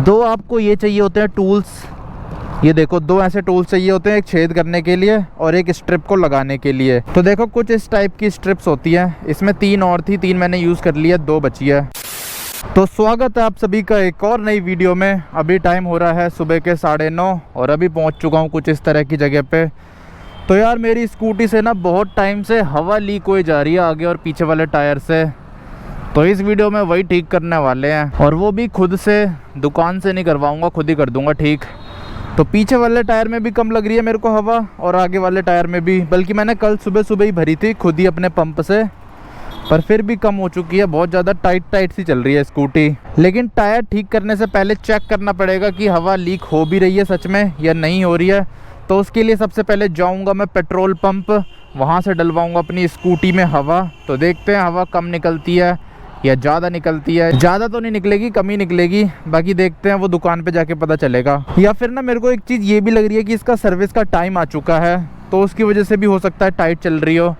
दो आपको ये चाहिए होते हैं टूल्स, ये देखो दो ऐसे टूल्स चाहिए होते हैं, एक छेद करने के लिए और एक स्ट्रिप को लगाने के लिए। तो देखो कुछ इस टाइप की स्ट्रिप्स होती हैं, इसमें 3 और थी, 3 मैंने यूज़ कर लिया, 2 बची है। तो स्वागत है आप सभी का एक और नई वीडियो में। अभी टाइम हो रहा है सुबह के 9:30 और अभी पहुंच चुका हूं कुछ इस तरह की जगह पे। तो यार मेरी स्कूटी से ना बहुत टाइम से हवा लीक हो जा रही है आगे और पीछे वाले टायर से। तो इस वीडियो में वही ठीक करने वाले हैं, और वो भी खुद से, दुकान से नहीं करवाऊँगा, खुद ही कर दूँगा ठीक। तो पीछे वाले टायर में भी कम लग रही है मेरे को हवा और आगे वाले टायर में भी, बल्कि मैंने कल सुबह सुबह ही भरी थी खुद ही अपने पंप से, पर फिर भी कम हो चुकी है। बहुत ज़्यादा टाइट सी चल रही है स्कूटी। लेकिन टायर ठीक करने से पहले चेक करना पड़ेगा कि हवा लीक हो भी रही है सच में या नहीं हो रही है। तो उसके लिए सबसे पहले जाऊंगा मैं पेट्रोल पंप, वहाँ से डलवाऊंगा अपनी स्कूटी में हवा। तो देखते हैं हवा कम निकलती है या ज़्यादा निकलती है। ज़्यादा तो नहीं निकलेगी, कम ही निकलेगी, बाकी देखते हैं, वो दुकान पे जाके पता चलेगा। या फिर ना मेरे को एक चीज़ ये भी लग रही है कि इसका सर्विस का टाइम आ चुका है, तो उसकी वजह से भी हो सकता है टाइट चल रही हो,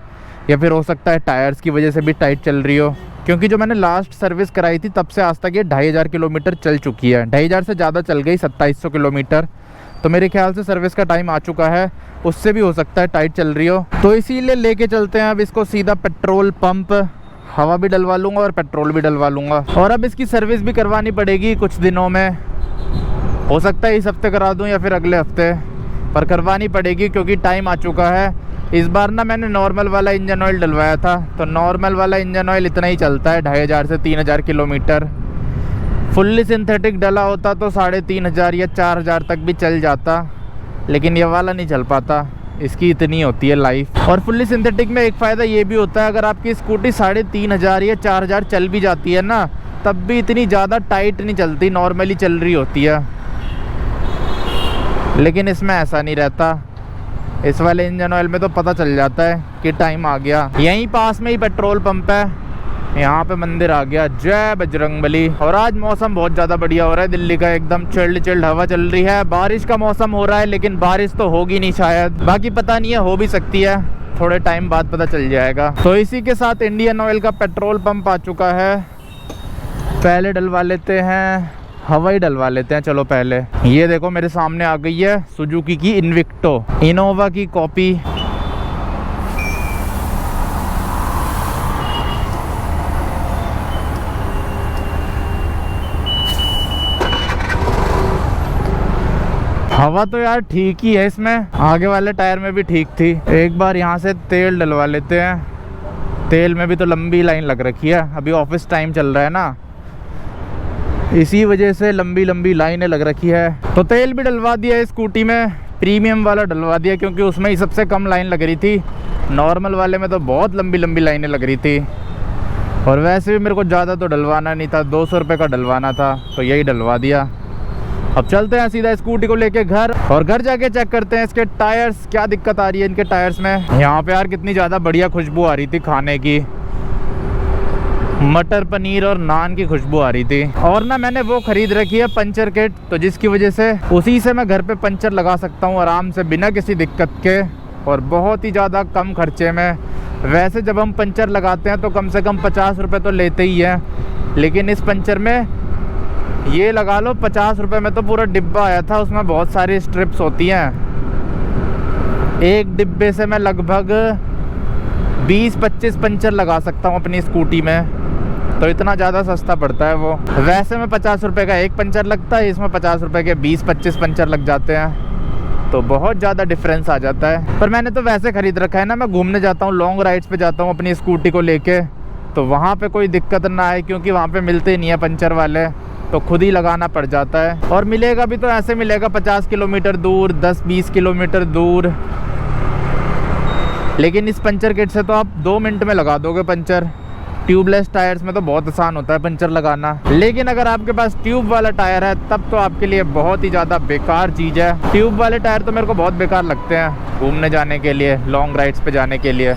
या फिर हो सकता है टायर्स की वजह से भी टाइट चल रही हो। क्योंकि जो मैंने लास्ट सर्विस कराई थी तब से आज तक ये 2500 किलोमीटर चल चुकी है, 2500 से ज़्यादा चल गई, 2700 किलोमीटर। तो मेरे ख्याल से सर्विस का टाइम आ चुका है, उससे भी हो सकता है टाइट चल रही हो। तो इसीलिए लेके चलते हैं अब इसको सीधा पेट्रोल पंप, हवा भी डलवा लूँगा और पेट्रोल भी डलवा लूँगा। और अब इसकी सर्विस भी करवानी पड़ेगी कुछ दिनों में, हो सकता है इस हफ्ते करा दूँ या फिर अगले हफ्ते, पर करवानी पड़ेगी क्योंकि टाइम आ चुका है। इस बार ना मैंने नॉर्मल वाला इंजन ऑयल डलवाया था, तो नॉर्मल वाला इंजन ऑयल इतना ही चलता है 2500 से 3000 किलोमीटर। फुल्ली सिंथेटिक डला होता तो 3500 या 4000 तक भी चल जाता, लेकिन ये वाला नहीं चल पाता, इसकी इतनी होती है लाइफ। और फुल्ली सिंथेटिक में एक फ़ायदा ये भी होता है, अगर आपकी स्कूटी 3500 या 4000 चल भी जाती है ना, तब भी इतनी ज़्यादा टाइट नहीं चलती, नॉर्मली चल रही होती है। लेकिन इसमें ऐसा नहीं रहता, इस वाले इंजन ऑयल में तो पता चल जाता है कि टाइम आ गया। यहीं पास में ही पेट्रोल पंप है, यहाँ पे मंदिर आ गया, जय बजरंगबली। और आज मौसम बहुत ज़्यादा बढ़िया हो रहा है दिल्ली का, एकदम चिल्ड हवा चल रही है। बारिश का मौसम हो रहा है, लेकिन बारिश तो होगी नहीं शायद, बाकी पता नहीं है, हो भी सकती है, थोड़े टाइम बाद पता चल जाएगा। तो इसी के साथ इंडियन ऑयल का पेट्रोल पंप आ चुका है, पहले डलवा लेते हैं, हवा ही डलवा लेते हैं। चलो पहले ये देखो मेरे सामने आ गई है सुजुकी की इन्विक्टो, इनोवा की कॉपी। हवा तो यार ठीक ही है इसमें, आगे वाले टायर में भी ठीक थी। एक बार यहाँ से तेल डलवा लेते हैं, तेल में भी तो लंबी लाइन लग रखी है, अभी ऑफिस टाइम चल रहा है ना, इसी वजह से लंबी लाइनें लग रखी है। तो तेल भी डलवा दिया स्कूटी में, प्रीमियम वाला डलवा दिया क्योंकि उसमें ही सबसे कम लाइन लग रही थी, नॉर्मल वाले में तो बहुत लंबी लाइनें लग रही थी। और वैसे भी मेरे को ज़्यादा तो डलवाना नहीं था, 200 रुपये का डलवाना था, तो यही डलवा दिया। अब चलते हैं सीधा स्कूटी को लेके घर, और घर जाके चेक करते हैं इसके टायर्स, क्या दिक्कत आ रही है इनके टायर्स में। यहाँ पे यार कितनी ज़्यादा बढ़िया खुशबू आ रही थी खाने की, मटर पनीर और नान की खुशबू आ रही थी। और ना मैंने वो खरीद रखी है पंचर किट, तो जिसकी वजह से उसी से मैं घर पे पंचर लगा सकता हूँ आराम से बिना किसी दिक्कत के, और बहुत ही ज़्यादा कम खर्चे में। वैसे जब हम पंचर लगाते हैं तो कम से कम 50 रुपये तो लेते ही हैं, लेकिन इस पंचर में ये लगा लो 50 रुपये में तो पूरा डिब्बा आया था, उसमें बहुत सारी स्ट्रिप्स होती हैं। एक डिब्बे से मैं लगभग 20-25 पंचर लगा सकता हूँ अपनी स्कूटी में, तो इतना ज़्यादा सस्ता पड़ता है वो। वैसे में 50 रुपये का एक पंचर लगता है, इसमें 50 रुपये के 20-25 पंचर लग जाते हैं, तो बहुत ज़्यादा डिफरेंस आ जाता है। पर मैंने तो वैसे ख़रीद रखा है ना, मैं घूमने जाता हूँ, लॉन्ग राइड्स पे जाता हूँ अपनी स्कूटी को लेके, तो वहाँ पे कोई दिक्कत ना आए, क्योंकि वहाँ पे मिलते ही नहीं है पंचर वाले, तो खुद ही लगाना पड़ जाता है। और मिलेगा भी तो ऐसे मिलेगा 50 किलोमीटर दूर, 10-20 किलोमीटर दूर, लेकिन इस पंचर किट से तो आप 2 मिनट में लगा दोगे पंचर। ट्यूबलेस टायर्स में तो बहुत आसान होता है पंचर लगाना, लेकिन अगर आपके पास ट्यूब वाला टायर है तब तो आपके लिए बहुत ही ज़्यादा बेकार चीज़ है। ट्यूब वाले टायर तो मेरे को बहुत बेकार लगते हैं घूमने जाने के लिए, लॉन्ग राइड्स पे जाने के लिए।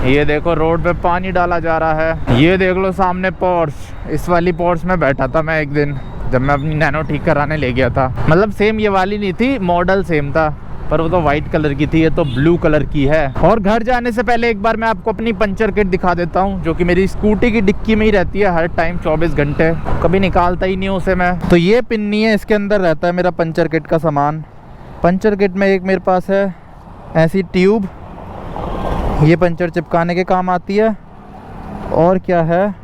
ये देखो रोड पे पानी डाला जा रहा है, ये देख लो सामने पोर्श, इस वाली पोर्श में बैठा था मैं एक दिन जब मैं अपनी नैनो ठीक कराने ले गया था। मतलब सेम ये वाली नहीं थी, मॉडल सेम था, पर वो तो वाइट कलर की थी, ये तो ब्लू कलर की है। और घर जाने से पहले एक बार मैं आपको अपनी पंचर किट दिखा देता हूँ, जो कि मेरी स्कूटी की डिक्की में ही रहती है हर टाइम 24 घंटे, कभी निकालता ही नहीं हूँ उसे मैं। तो ये पिन्नी है, इसके अंदर रहता है मेरा पंचर किट का सामान। पंचर किट में एक मेरे पास है ऐसी ट्यूब, ये पंचर चिपकाने के काम आती है। और क्या है,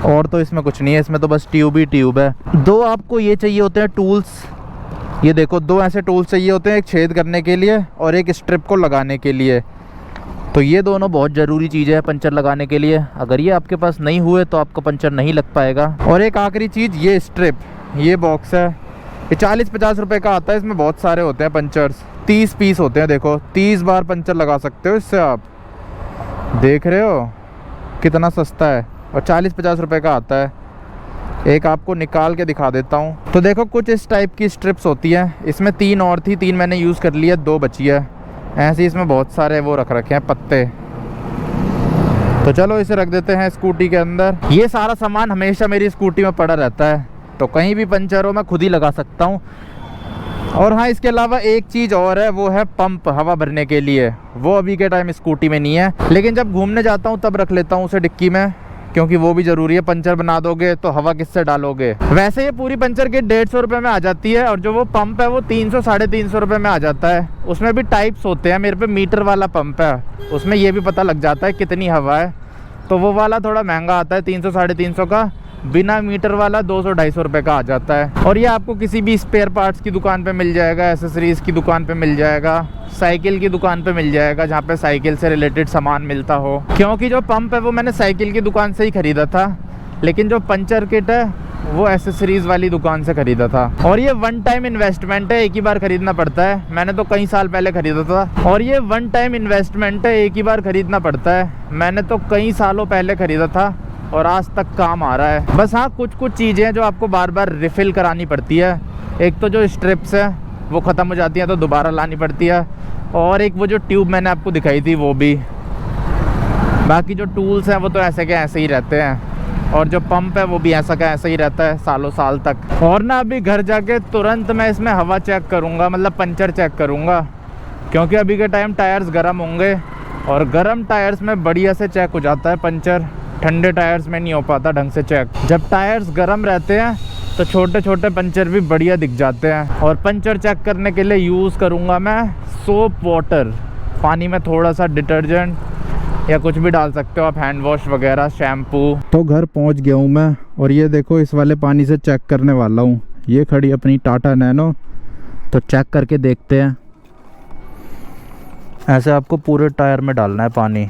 और तो इसमें कुछ नहीं है, इसमें तो बस ट्यूब ही ट्यूब है। दो आपको ये चाहिए होते हैं टूल्स, ये देखो दो ऐसे टूल्स चाहिए होते हैं, एक छेद करने के लिए और एक स्ट्रिप को लगाने के लिए। तो ये दोनों बहुत ज़रूरी चीज़ है पंचर लगाने के लिए। अगर ये आपके पास नहीं हुए तो आपको पंचर नहीं लग पाएगा। और एक आखिरी चीज़, ये स्ट्रिप, ये बॉक्स है, ये 40-50 रुपए का आता है। इसमें बहुत सारे होते हैं पंचर्स, 30 पीस होते हैं। देखो 30 बार पंचर लगा सकते हो इससे, आप देख रहे हो कितना सस्ता है, और 40-50 रुपए का आता है। एक आपको निकाल के दिखा देता हूँ। तो देखो कुछ इस टाइप की स्ट्रिप्स होती हैं, इसमें 3 और थी, 3 मैंने यूज़ कर लिया, 2 बची है। ऐसे इसमें बहुत सारे वो रख रखे हैं पत्ते। तो चलो इसे रख देते हैं स्कूटी के अंदर। ये सारा सामान हमेशा मेरी स्कूटी में पड़ा रहता है, तो कहीं भी पंचर हो मैं खुद ही लगा सकता हूँ। और हाँ, इसके अलावा एक चीज़ और है, वो है पंप हवा भरने के लिए। वो अभी के टाइम स्कूटी में नहीं है, लेकिन जब घूमने जाता हूँ तब रख लेता हूँ उसे डिक्की में, क्योंकि वो भी ज़रूरी है। पंचर बना दोगे तो हवा किससे डालोगे। वैसे ये पूरी पंचर किट 150 रुपये में आ जाती है, और जो वो पंप है वो 300-350 रुपये में आ जाता है। उसमें भी टाइप्स होते हैं, मेरे पे मीटर वाला पंप है, उसमें ये भी पता लग जाता है कितनी हवा है। तो वो वाला थोड़ा महंगा आता है, 300-350 का। बिना मीटर वाला 200-250 रुपये का आ जाता है। और ये आपको किसी भी स्पेयर पार्ट्स की दुकान पे मिल जाएगा, एसेसरीज़ की दुकान पे मिल जाएगा, साइकिल की दुकान पे मिल जाएगा, जहाँ पे साइकिल से रिलेटेड सामान मिलता हो। क्योंकि जो पंप है वो मैंने साइकिल की दुकान से ही ख़रीदा था, लेकिन जो पंचर किट है वो एसेसरीज़ वाली दुकान से ख़रीदा था। और ये वन टाइम इन्वेस्टमेंट है, एक ही बार ख़रीदना पड़ता है। मैंने तो कई साल पहले ख़रीदा था। और ये वन टाइम इन्वेस्टमेंट है, एक ही बार ख़रीदना पड़ता है। मैंने तो कई सालों पहले ख़रीदा था और आज तक काम आ रहा है। बस हाँ, कुछ चीज़ें हैं जो आपको बार बार रिफ़िल करानी पड़ती है। एक तो जो स्ट्रिप्स है वो ख़त्म हो जाती है तो दोबारा लानी पड़ती है, और एक वो जो ट्यूब मैंने आपको दिखाई थी वो भी। बाकी जो टूल्स हैं वो तो ऐसे के ऐसे ही रहते हैं, और जो पंप है वो भी ऐसा का ऐसा ही रहता है सालों साल तक। और ना अभी घर जाके तुरंत मैं इसमें हवा चेक करूँगा, मतलब पंचर चेक करूँगा, क्योंकि अभी के टाइम टायर्स गर्म होंगे, और गर्म टायर्स में बढ़िया से चेक हो जाता है पंचर। ठंडे टायर्स में नहीं हो पाता ढंग से चेक। जब टायर्स गर्म रहते हैं तो छोटे छोटे पंचर भी बढ़िया दिख जाते हैं। और पंचर चेक करने के लिए यूज़ करूँगा मैं सोप वाटर। पानी में थोड़ा सा डिटर्जेंट या कुछ भी डाल सकते हो आप, हैंड वॉश वगैरह, शैम्पू। तो घर पहुँच गया हूँ मैं, और ये देखो इस वाले पानी से चेक करने वाला हूँ। ये खड़ी अपनी टाटा नैनो, तो चेक करके देखते हैं। ऐसे आपको पूरे टायर में डालना है पानी।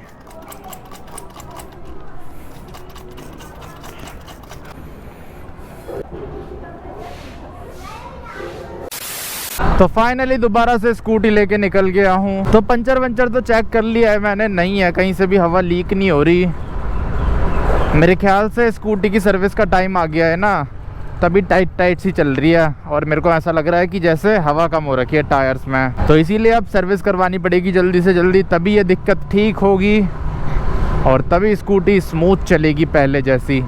तो फाइनली दोबारा से स्कूटी लेके निकल गया हूँ। तो पंचर वंचर तो चेक कर लिया है मैंने, नहीं है कहीं से भी हवा लीक नहीं हो रही। मेरे ख्याल से स्कूटी की सर्विस का टाइम आ गया है ना, तभी टाइट सी चल रही है। और मेरे को ऐसा लग रहा है कि जैसे हवा कम हो रखी है टायर्स में, तो इसीलिए अब सर्विस करवानी पड़ेगी जल्दी से जल्दी, तभी ये दिक्कत ठीक होगी और तभी स्कूटी स्मूथ चलेगी पहले जैसी।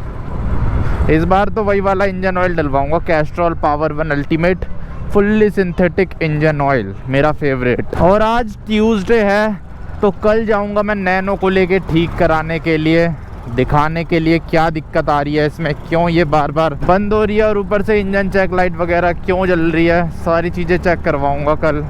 इस बार तो वही वाला इंजन ऑयल डलवाऊंगा, Castrol power 1 ultimate fully synthetic engine oil, मेरा फेवरेट। और आज ट्यूसडे है, तो कल जाऊंगा मैं नैनो को लेके ठीक कराने के लिए, दिखाने के लिए क्या दिक्कत आ रही है इसमें, क्यों ये बार बार बंद हो रही है, और ऊपर से इंजन चेक लाइट वगैरह क्यों जल रही है, सारी चीज़ें चेक करवाऊंगा कल।